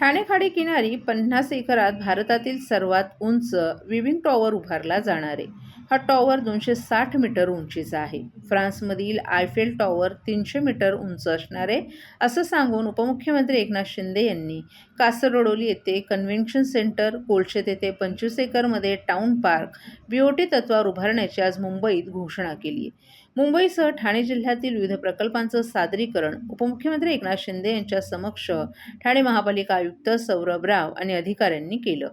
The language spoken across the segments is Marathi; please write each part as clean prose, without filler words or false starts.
ठाणे खाडी किनारी 50 एकरात भारतातील सर्वात उंच विविंग टॉवर उभारला जाणार आहे. हा टॉवर 260 मीटर उंचीचा आहे. फ्रान्समधील आयफेल टॉवर 300 मीटर उंच असणार आहे, असं सांगून उपमुख्यमंत्री एकनाथ शिंदे यांनी कासरगोडोली येथे कन्व्हेन्शन सेंटर, कोलशेत येथे 25 एकरमध्ये टाउन पार्क बीओटी तत्वावर उभारण्याची आज मुंबईत घोषणा केली आहे. मुंबईसह ठाणे जिल्ह्यातील विविध प्रकल्पांचं सादरीकरण उपमुख्यमंत्री एकनाथ शिंदे यांच्या समक्ष ठाणे महापालिका आयुक्त सौरभ राव आणि अधिकाऱ्यांनी केलं.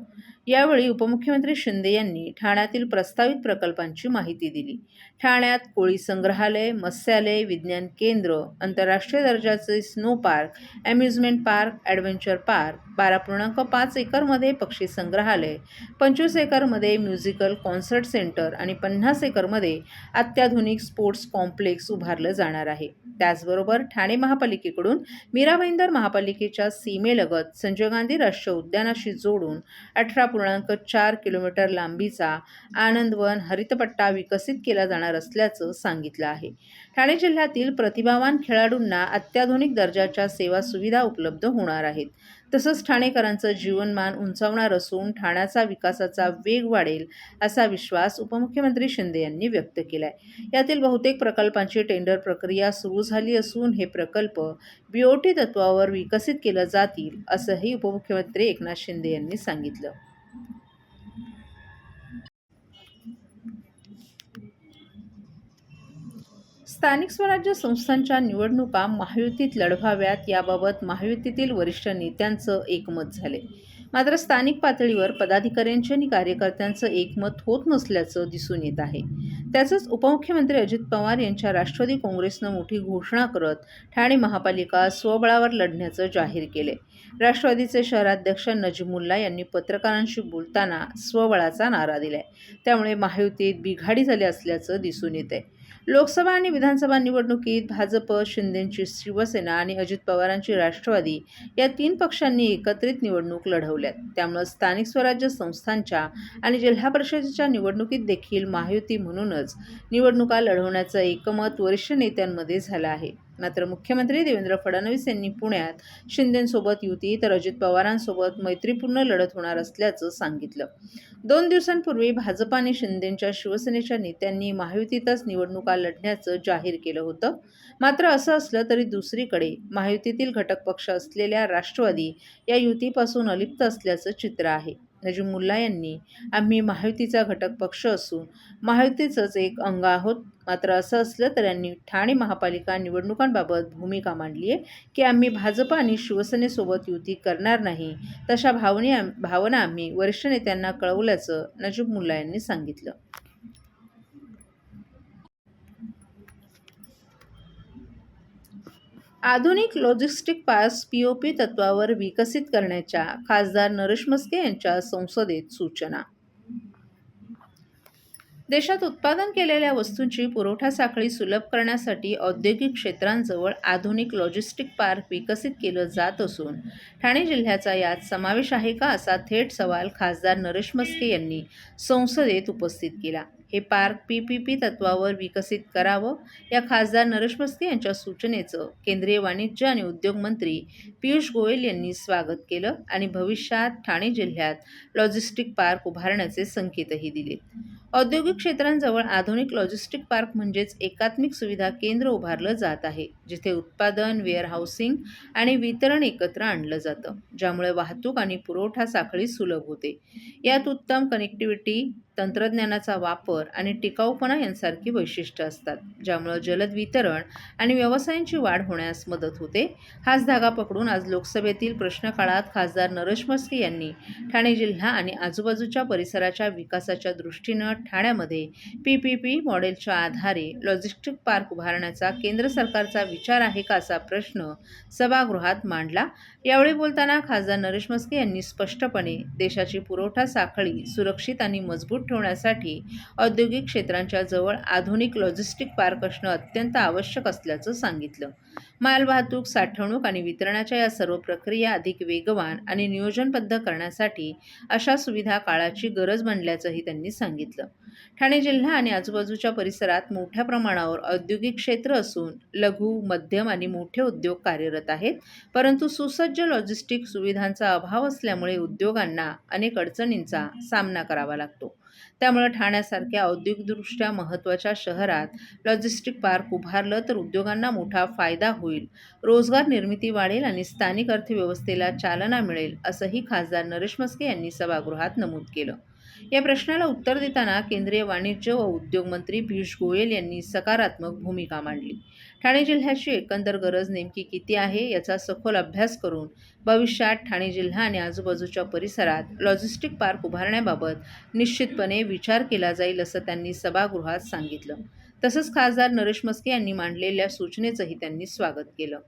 यावेळी उपमुख्यमंत्री शिंदे यांनी ठाण्यातील प्रस्तावित प्रकल्पांची माहिती दिली. ठाण्यात कोळी संग्रहालय, मत्स्यालय, विज्ञान केंद्र, आंतरराष्ट्रीय दर्जाचे snow park, amusement park, adventure park, 12.5 एकरमध्ये पक्षी संग्रहालय, 25 एकरमध्ये म्युझिकल कॉन्सर्ट सेंटर आणि 50 एकरमध्ये अत्याधुनिक स्पोर्ट्स कॉम्प्लेक्स उभारलं जाणार आहे. त्याचबरोबर ठाणे महापालिकेकडून मीरा भाईंदर महापालिकेच्या सीमेलगत संजय गांधी राष्ट्रीय उद्यानाशी जोडून 18.4 किलोमीटर लांबीचा आनंदवन हरितपट्टा विकसित केला जाणार असल्याचं सांगितलं आहे. ठाणे जिल्ह्यातील प्रतिभावान खेळाडूंना अत्याधुनिक दर्जाच्या सेवा सुविधा उपलब्ध होणार आहेत. तसंच ठाणेकरांचं जीवनमान उंचावणार असून ठाण्याचा विकासाचा वेग वाढेल असा विश्वास उपमुख्यमंत्री शिंदे यांनी व्यक्त केलाय. यातील बहुतेक प्रकल्पांची टेंडर प्रक्रिया सुरू झाली असून हे प्रकल्प बीओटी तत्वावर विकसित केले जातील, असंही उपमुख्यमंत्री एकनाथ शिंदे यांनी सांगितलं. स्थानिक स्वराज्य संस्थांच्या निवडणुका महायुतीत लढवाव्यात याबाबत महायुतीतील वरिष्ठ नेत्यांचं एकमत झाले. मात्र स्थानिक पातळीवर पदाधिकाऱ्यांचे आणि कार्यकर्त्यांचं एकमत होत नसल्याचं दिसून येत आहे. त्याचंच उपमुख्यमंत्री अजित पवार यांच्या राष्ट्रवादी काँग्रेसनं मोठी घोषणा करत ठाणे महापालिका स्वबळावर लढण्याचं जाहीर केले. राष्ट्रवादीचे शहराध्यक्ष नजीमुल्ला यांनी पत्रकारांशी बोलताना स्वबळाचा नारा दिलाय. त्यामुळे महायुतीत बिघाडी झाली असल्याचं दिसून येतंय. लोकसभा आणि विधानसभा निवडणुकीत भाजप, शिंदेंची शिवसेना आणि अजित पवारांची राष्ट्रवादी या 3 पक्षांनी एकत्रित निवडणूक लढवल्यात. त्यामुळे स्थानिक स्वराज्य संस्थांच्या आणि जिल्हा परिषदेच्या निवडणुकीत देखील महायुती म्हणूनच निवडणुका लढवण्याचं एकमत वरिष्ठ नेत्यांमध्ये झालं आहे. मात्र मुख्यमंत्री देवेंद्र फडणवीस यांनी पुण्यात शिंदेंसोबत युती तर अजित पवारांसोबत मैत्रीपूर्ण लढत होणार असल्याचं सांगितलं. 2 दिवसांपूर्वी भाजप आणि शिंदेंच्या शिवसेनेच्या नेत्यांनी महायुतीतच निवडणुका लढण्याचं जाहीर केलं होतं. मात्र असं असलं तरी दुसरीकडे महायुतीतील घटक पक्ष असलेल्या राष्ट्रवादी या युतीपासून अलिप्त असल्याचं चित्र आहे. नजीमुल्ला यांनी आम्ही महायुतीचा घटक पक्ष असून महायुतीचंच एक अंग आहोत. मात्र असं असलं तर यांनी ठाणे महापालिका निवडणुकांबाबत भूमिका मांडली आहे की आम्ही भाजप आणि शिवसेनेसोबत युती करणार नाही. तशा भावना आम्ही वरिष्ठ नेत्यांना कळवल्याचं नजीमुल्ला यांनी सांगितलं. आधुनिक लॉजिस्टिक पार्क्स पीओपी तत्वावर विकसित करण्याच्या खासदार नरेश म्हस्के यांच्या संसदेत सूचना. देशात उत्पादन केलेल्या वस्तूंची पुरवठा साखळी सुलभ करण्यासाठी औद्योगिक क्षेत्रांजवळ आधुनिक लॉजिस्टिक पार्क विकसित केलं जात असून ठाणे जिल्ह्याचा यात समावेश आहे का, असा थेट सवाल खासदार नरेश म्हस्के यांनी संसदेत उपस्थित केला. हे पार्क पीपीपी तत्वावर विकसित करावं या खासदार नरेश म्हस्के यांच्या सूचनेचं केंद्रीय वाणिज्य आणि उद्योग मंत्री पियुष गोयल यांनी स्वागत केलं आणि भविष्यात ठाणे जिल्ह्यात लॉजिस्टिक पार्क उभारण्याचे संकेतही दिले. औद्योगिक क्षेत्रांजवळ आधुनिक लॉजिस्टिक पार्क म्हणजेच एकात्मिक सुविधा केंद्र उभारलं जात आहे, जिथे उत्पादन, वेअरहाऊसिंग आणि वितरण एकत्र आणलं जातं, ज्यामुळे वाहतूक आणि पुरवठा साखळी सुलभ होते. यात उत्तम कनेक्टिव्हिटी, तंत्रज्ञानाचा वापर आणि टिकाऊपणा यांसारखी वैशिष्ट्ये असतात, ज्यामुळे जलद वितरण आणि व्यवसायांची वाढ होण्यास मदत होते. हाच धागा पकडून आज लोकसभेतील प्रश्नकाळात खासदार नरेश म्हस्के यांनी ठाणे जिल्हा आणि आजूबाजूच्या परिसराच्या विकासाच्या दृष्टीनं ठाण्यामध्ये पीपीपी मॉडेलच्या आधारे लॉजिस्टिक पार्क उभारण्याचा केंद्र सरकारचा विचार आहे का, असा प्रश्न सभागृहात मांडला. यावेळी बोलताना खासदार नरेश म्हस्के यांनी स्पष्टपणे देशाची पुरवठा साखळी सुरक्षित आणि मजबूत ठेवण्यासाठी औद्योगिक क्षेत्रांच्या जवळ आधुनिक लॉजिस्टिक पार्क असणं अत्यंत आवश्यक असल्याचं सांगितलं. मालवाहतूक, साठवणूक आणि वितरणाच्या या सर्व प्रक्रिया अधिक वेगवान आणि नियोजनबद्ध करण्यासाठी अशा सुविधा काळाची गरज बनल्याचंही त्यांनी सांगितलं. ठाणे जिल्हा आणि आजूबाजूच्या परिसरात मोठ्या प्रमाणावर औद्योगिक क्षेत्र असून लघु, मध्यम आणि मोठे उद्योग कार्यरत आहेत. परंतु सुसज्ज लॉजिस्टिक सुविधांचा अभाव असल्यामुळे उद्योगांना अनेक अडचणींचा सामना करावा लागतो. त्यामुळे ठाण्यासारख्या औद्योगिकदृष्ट्या महत्त्वाच्या शहरात लॉजिस्टिक पार्क उभारलं तर उद्योगांना मोठा फायदा होईल, रोजगार निर्मिती वाढेल आणि स्थानिक अर्थव्यवस्थेला चालना मिळेल, असंही खासदार नरेश म्हस्के यांनी सभागृहात नमूद केलं. या प्रश्नाला उत्तर देताना केंद्रीय वाणिज्य व उद्योग मंत्री पियुष गोयल यांनी सकारात्मक भूमिका मांडली. ठाणे जिल्ह्याची एकंदर गरज नेमकी किती आहे याचा सखोल अभ्यास करून भविष्यात ठाणे जिल्हा आणि आजूबाजूच्या परिसरात लॉजिस्टिक पार्क उभारण्याबाबत निश्चितपणे विचार केला जाईल, असं त्यांनी सभागृहात सांगितलं. तसंच खासदार नरेश म्हस्के यांनी मांडलेल्या सूचनेचंही त्यांनी स्वागत केलं.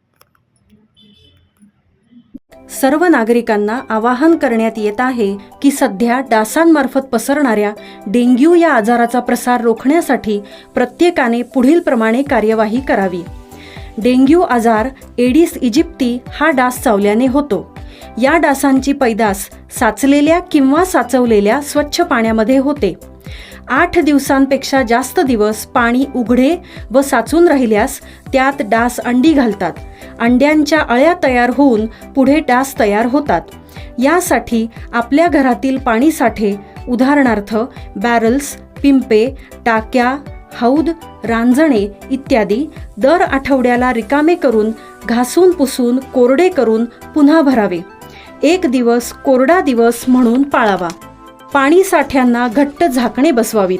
सर्व नागरिकांना आवाहन करण्यात येत आहे की सध्या डासांमार्फत पसरणाऱ्या डेंग्यू या आजाराचा प्रसार रोखण्यासाठी प्रत्येकाने पुढील प्रमाणे कार्यवाही करावी. डेंग्यू आजार एडिस इजिप्ती हा डास चावल्याने होतो. या डासांची पैदास साचलेल्या किंवा साचवलेल्या स्वच्छ पाण्यामध्ये होते. 8 दिवसांपेक्षा जास्त दिवस पाणी उघडे व साचून राहिल्यास त्यात डास अंडी घालतात. अंड्यांच्या अळ्या तयार होऊन पुढे डास तयार होतात. यासाठी आपल्या घरातील पाणीसाठे उदाहरणार्थ बॅरल्स, पिंपे, टाक्या, हौद, रांजणे इत्यादी दर आठवड्याला रिकामे करून घासून पुसून कोरडे करून पुन्हा भरावे. 1 दिवस कोरडा दिवस म्हणून पाळावा. पाणी साठ्यांना घट्ट झाकणे बसवावीत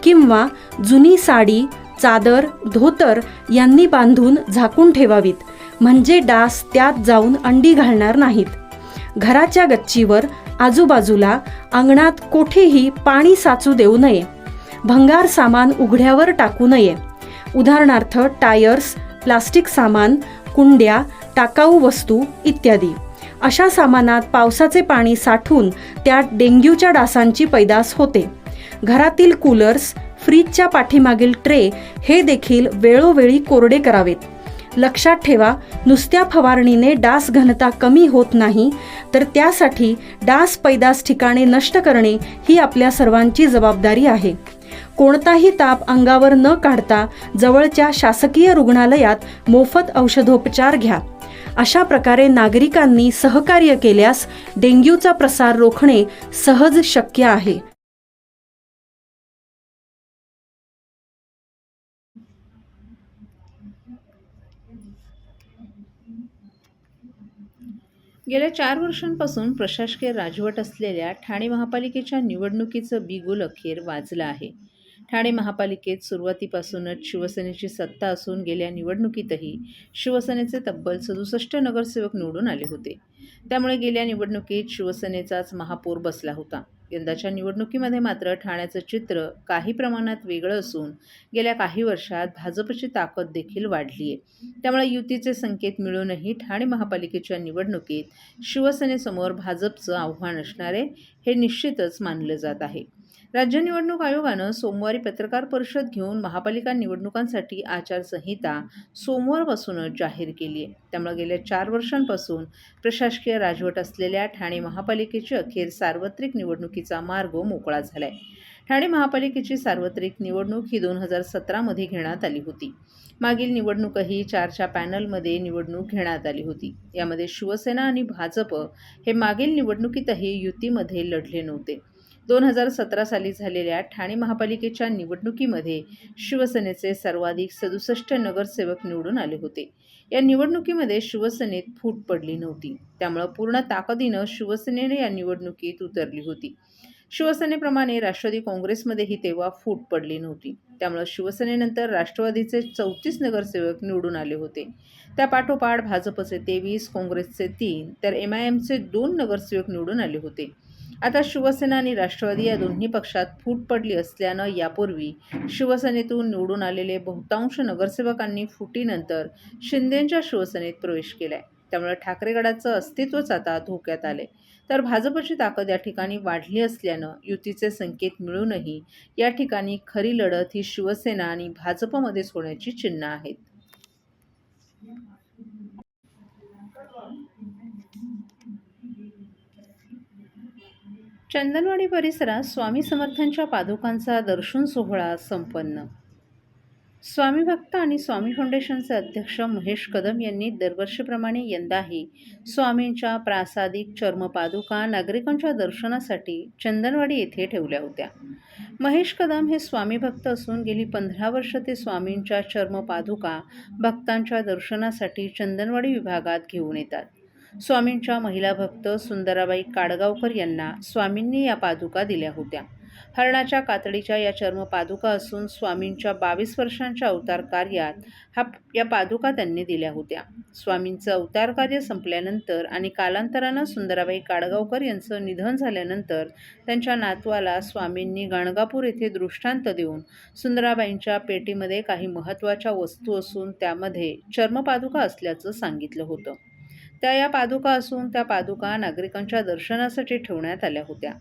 किंवा जुनी साडी, चादर, धोतर यांनी बांधून झाकून ठेवावीत, म्हणजे डास त्यात जाऊन अंडी घालणार नाहीत. घराच्या गच्चीवर, आजूबाजूला, अंगणात कोठेही पाणी साचू देऊ नये. भंगार सामान उघड्यावर टाकू नये. उदाहरणार्थ टायर्स, प्लास्टिक सामान, कुंड्या, टाकाऊ वस्तू इत्यादी. अशा सामानात पावसाचे पाणी साठून त्यात डेंग्यूच्या डासांची पैदास होते. घरातील कूलर्स, फ्रीजच्या पाठीमागील ट्रे हे देखील वेळोवेळी कोरडे करावेत. लक्षात ठेवा, नुसत्या फवारणीने डास घनता कमी होत नाही, तर त्यासाठी डास पैदास ठिकाणे नष्ट करणे ही आपल्या सर्वांची जबाबदारी आहे. कोणताही ताप अंगावर न काढता जवळच्या शासकीय रुग्णालयात मोफत औषधोपचार घ्या. अशा प्रकारे नागरिकांनी सहकार्य केल्यास डेंग्यूचा प्रसार रोखणे सहज शक्य आहे. गेल्या 4 वर्षांपासून प्रशासकीय राजवट असलेल्या ठाणे महापालिकेच्या निवडणुकीचं बिगुल अखेर वाजलं आहे. ठाणे महापालिकेत सुरुवातीपासूनच शिवसेनेची सत्ता असून गेल्या निवडणुकीतही शिवसेनेचे तब्बल 67 नगरसेवक निवडून आले होते. त्यामुळे गेल्या निवडणुकीत शिवसेनेचाच महापौर बसला होता. यंदाच्या निवडणुकीमध्ये मात्र ठाण्याचं चित्र काही प्रमाणात वेगळं असून गेल्या काही वर्षात भाजपची ताकद देखील वाढली आहे. त्यामुळे युतीचे संकेत मिळूनही ठाणे महापालिकेच्या निवडणुकीत शिवसेनेसमोर भाजपचं आव्हान असणार आहे, हे निश्चितच मानलं जात आहे. राज्य निवडणूक आयोगानं सोमवारी पत्रकार परिषद घेऊन महापालिका निवडणुकांसाठी आचारसंहिता सोमवारपासूनच जाहीर केली आहे. त्यामुळे गेल्या 4 वर्षांपासून प्रशासकीय राजवट असलेल्या ठाणे महापालिकेची अखेर सार्वत्रिक निवडणुकीचा मार्ग मोकळा झाला आहे. ठाणे महापालिकेची सार्वत्रिक निवडणूक ही 2017मध्ये घेण्यात आली होती. मागील निवडणूकही 4च्या पॅनलमध्ये निवडणूक घेण्यात आली होती. यामध्ये शिवसेना आणि भाजप हे मागील निवडणुकीतही युतीमध्ये लढले नव्हते. 2017 साली झालेल्या ठाणे महापालिकेच्या निवडणुकीमध्ये शिवसेनेचे सर्वाधिक 67 नगरसेवक निवडून आले होते. या निवडणुकीमध्ये शिवसेनेत फूट पडली नव्हती. त्यामुळे पूर्ण ताकदीनं शिवसेनेने या निवडणुकीत उतरली होती. शिवसेनेप्रमाणे राष्ट्रवादी काँग्रेसमध्येही तेव्हा फूट पडली नव्हती. त्यामुळे शिवसेनेनंतर राष्ट्रवादीचे 34 नगरसेवक निवडून आले होते. त्यापाठोपाठ भाजपचे 23, काँग्रेसचे 3 तर MIMचे 2 नगरसेवक निवडून आले होते. आता शिवसेना आणि राष्ट्रवादी या दोन्ही पक्षात फूट पडली असल्यानं यापूर्वी शिवसेनेतून निवडून आलेले बहुतांश नगरसेवकांनी फुटीनंतर शिंदेंच्या शिवसेनेत प्रवेश केलाय. त्यामुळे ठाकरे गटाचं अस्तित्वच आता धोक्यात आले. तर भाजपची ताकद या ठिकाणी वाढली असल्यानं युतीचे संकेत मिळूनही या ठिकाणी खरी लढत ही शिवसेना आणि भाजपमध्येच होण्याची चिन्ह आहेत. चंदनवाडी परिसरात स्वामी समर्थांच्या पादुकांचा दर्शन सोहळा संपन्न. स्वामी भक्त आणि स्वामी फाउंडेशनचे अध्यक्ष महेश कदम यांनी दरवर्षीप्रमाणे यंदाही स्वामींच्या प्रासादिक चर्मपादुका नागरिकांच्या दर्शनासाठी चंदनवाडी येथे ठेवल्या होत्या. महेश कदम हे स्वामी भक्त असून गेली 15 वर्ष ते स्वामींच्या चर्मपादुका भक्तांच्या दर्शनासाठी चंदनवाडी विभागात घेऊन येतात. स्वामींच्या महिला भक्त सुंदराबाई काडगावकर यांना स्वामींनी या पादुका दिल्या होत्या. हरणाच्या कातडीच्या या चर्मपादुका असून स्वामींच्या 22 वर्षांच्या अवतार कार्यात या पादुका त्यांनी दिल्या होत्या. स्वामींचं अवतार कार्य संपल्यानंतर आणि कालांतरानं सुंदराबाई काडगावकर यांचं निधन झाल्यानंतर त्यांच्या नातवाला स्वामींनी गाणगापूर येथे दृष्टांत देऊन सुंदराबाईंच्या पेटीमध्ये काही महत्त्वाच्या वस्तू असून त्यामध्ये चर्मपादुका असल्याचं सांगितलं होतं. या पादुका असून त्या पादुका नागरिकांच्या दर्शनासाठी ठेवण्यात आल्या होत्या.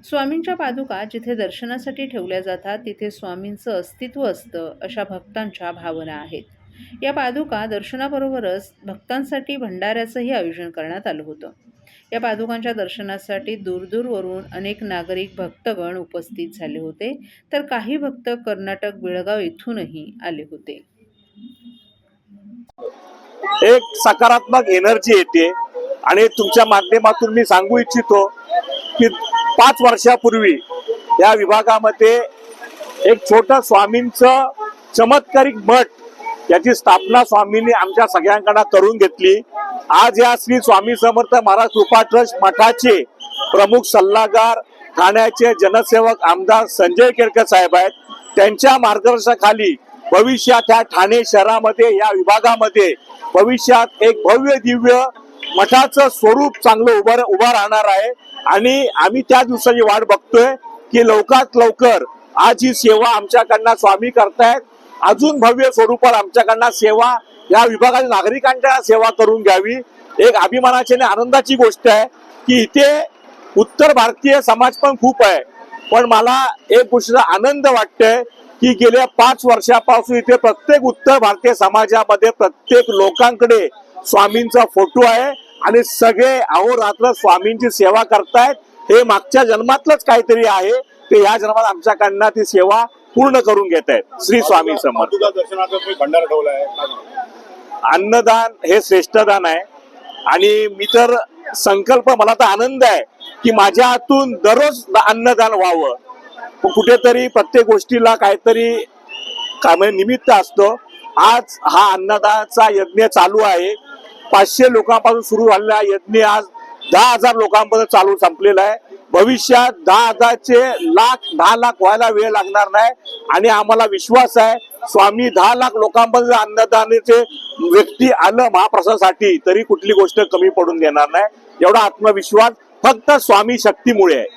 स्वामींच्या पादुका जिथे दर्शनासाठी ठेवल्या जातात तिथे स्वामींचं अस्तित्व असतं अशा भक्तांच्या भावना आहेत. या पादुका दर्शनाबरोबरच भक्तांसाठी भंडाऱ्याचंही आयोजन करण्यात आलं होतं. या पादुकांच्या दर्शनासाठी दूरदूरवरून अनेक नागरिक भक्तगण उपस्थित झाले होते, तर काही भक्त कर्नाटक बेळगाव येथूनही आले होते. एक सकारात्मक एनर्जी येते आणि तुमच्या माध्यमातून मी सांगू इच्छितो की 5 वर्षापूर्वी या विभागामध्ये एक छोटं स्वामींचं चमत्कारिक मठ याची स्थापना स्वामींनी आमच्या सगळ्यांकडे करून घेतली. आज या श्री स्वामी समर्थ महाराज कृपा ट्रस्ट मठाचे प्रमुख सल्लागार ठाण्याचे जनसेवक आमदार संजय केळकर साहेब आहेत. त्यांच्या मार्गदर्शनाखाली भविष्यात या ठाणे शहरामध्ये या विभागामध्ये भविष्यात एक भव्य दिव्य मठाचं स्वरूप चांगलं उभा राहणार आहे आणि आम्ही त्या दिवसाची वाट बघतोय की लवकरात लवकर आज ही सेवा आमच्याकडनं स्वामी करतायत. अजून भव्य स्वरूपात आमच्याकडनं सेवा या विभागातील नागरिकांच्या सेवा करून घ्यावी. एक अभिमानाची आणि आनंदाची गोष्ट आहे की इथे उत्तर भारतीय समाज पण खूप आहे, पण मला एक गोष्टीचा आनंद वाटतोय की गेल्या 5 वर्षापासून इथे प्रत्येक उत्तर भारतीय समाजामध्ये प्रत्येक लोकांकडे स्वामींचा फोटो आहे आणि सगळे अहोरात्र स्वामींची सेवा करतायत. हे मागच्या जन्मातलंच काहीतरी आहे, ते या जन्मात आमच्याकडनं ती सेवा पूर्ण करून घेत आहेत. श्री स्वामी समर्थ. भंडारा ठेवलाय. अन्नदान हे श्रेष्ठ दान आहे आणि मी तर संकल्प, मला तर आनंद आहे की माझ्या हातून दररोज अन्नदान व्हावं. कुठेतरी प्रत्येक गोष्टीला काहीतरी निमित्त असतं. आज हा अन्नदानाचा यज्ञ चालू आहे. 500 लोकांपासून सुरू झालेला यज्ञ आज 10,000 लोकांपर्यंत चालू संपलेला आहे. भविष्यात 10,000चे लाख 10 लाख व्हायला वेळ लागणार नाही आणि आम्हाला विश्वास आहे स्वामी 10 लाख लोकांपर्यंत अन्नदानाचे व्यक्ती आलं महाप्रसादासाठी तरी कुठली गोष्ट कमी पडून देणार नाही. एवढा आत्मविश्वास फक्त स्वामी शक्तीमुळे आहे.